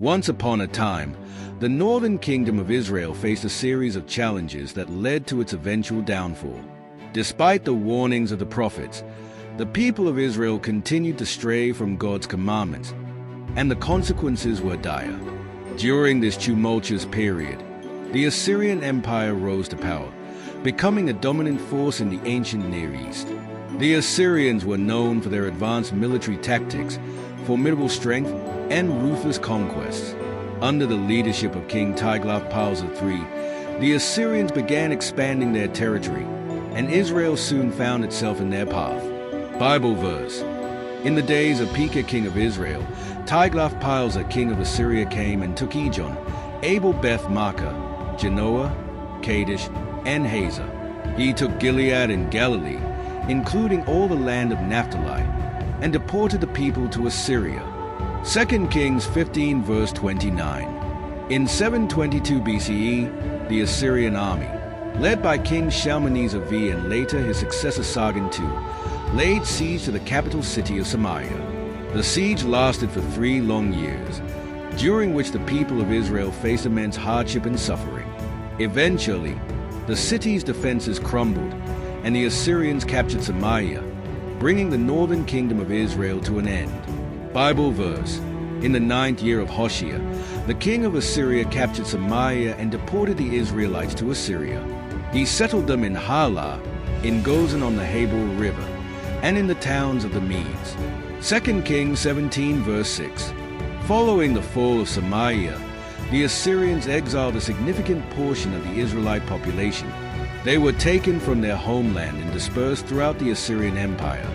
Once upon a time, the northern kingdom of Israel faced a series of challenges that led to its eventual downfall. Despite the warnings of the prophets, the people of Israel continued to stray from God's commandments, and the consequences were dire. During this tumultuous period, the Assyrian Empire rose to power, becoming a dominant force in the ancient Near East. The Assyrians were known for their advanced military tactics, formidable strength, and ruthless conquests. Under the leadership of King Tiglath-Pileser III, the Assyrians began expanding their territory, and Israel soon found itself in their path. Bible verse: In the days of Pekah king of Israel, Tiglath-Pileser king of Assyria came and took Ijon, Abel-Beth-Maachah, Genoa, Kadesh, and Hazor. He took Gilead and Galilee, including all the land of Naphtali, and deported the people to Assyria. 2 Kings 15 verse 29. In 722 BCE, the Assyrian army, led by King Shalmaneser V and later his successor Sargon II, laid siege to the capital city of Samaria. The siege lasted for 3 long years, during which the people of Israel faced immense hardship and suffering. Eventually, the city's defenses crumbled, and the Assyrians captured Samaria, bringing the northern kingdom of Israel to an end. Bible verse: In the 9th year of Hoshea, the king of Assyria captured Samaria and deported the Israelites to Assyria. He settled them in Halah, in Gozan on the Habor River, and in the towns of the Medes. 2 Kings 17 verse 6. Following the fall of Samaria, the Assyrians exiled a significant portion of the Israelite population. They were taken from their homeland and dispersed throughout the Assyrian Empire.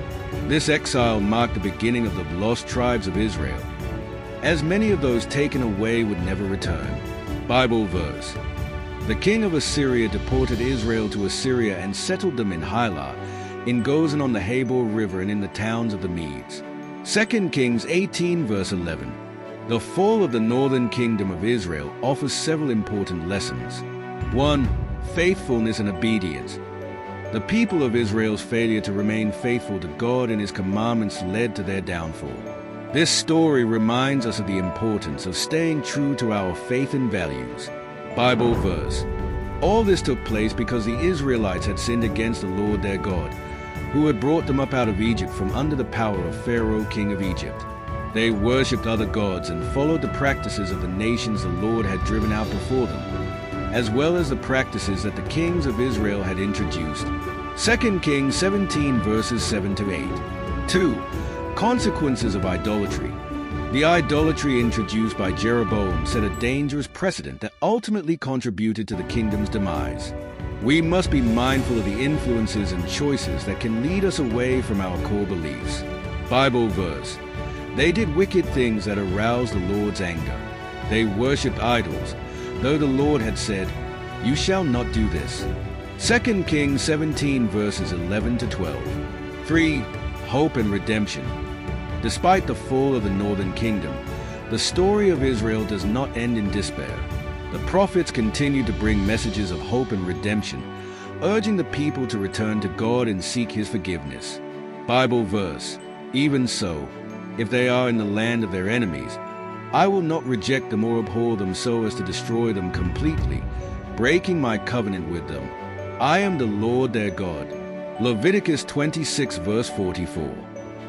This exile marked the beginning of the lost tribes of Israel, as many of those taken away would never return. Bible verse: The king of Assyria deported Israel to Assyria and settled them in Halah, in Gozan on the Habor River, and in the towns of the Medes. 2 Kings 18 verse 11. The fall of the northern kingdom of Israel offers several important lessons. 1. Faithfulness and obedience. The people of Israel's failure to remain faithful to God and His commandments led to their downfall. This story reminds us of the importance of staying true to our faith and values. Bible verse: All this took place because the Israelites had sinned against the Lord their God, who had brought them up out of Egypt from under the power of Pharaoh, king of Egypt. They worshipped other gods and followed the practices of the nations the Lord had driven out before them, as well as the practices that the kings of Israel had introduced. 2 Kings 17 verses 7 to 8. 2. Consequences of idolatry. The idolatry introduced by Jeroboam set a dangerous precedent that ultimately contributed to the kingdom's demise. We must be mindful of the influences and choices that can lead us away from our core beliefs. Bible verse: They did wicked things that aroused the Lord's anger. They worshipped idols, though the Lord had said, "You shall not do this." 2 Kings 17 verses 11 to 12. 3. Hope and redemption. Despite the fall of the northern kingdom, the story of Israel does not end in despair. The prophets continue to bring messages of hope and redemption, urging the people to return to God and seek His forgiveness. Bible verse: Even so, if they are in the land of their enemies, I will not reject them or abhor them so as to destroy them completely, breaking my covenant with them. I am the Lord their God. Leviticus 26 verse 44.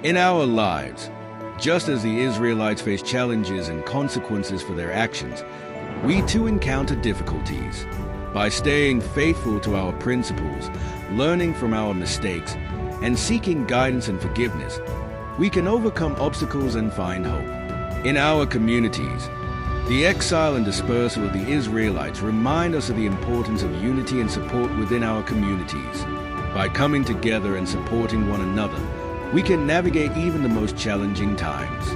In our lives, just as the Israelites face challenges and consequences for their actions, we too encounter difficulties. By staying faithful to our principles, learning from our mistakes, and seeking guidance and forgiveness, we can overcome obstacles and find hope. In our communities, the exile and dispersal of the Israelites remind us of the importance of unity and support within our communities. By coming together and supporting one another, we can navigate even the most challenging times.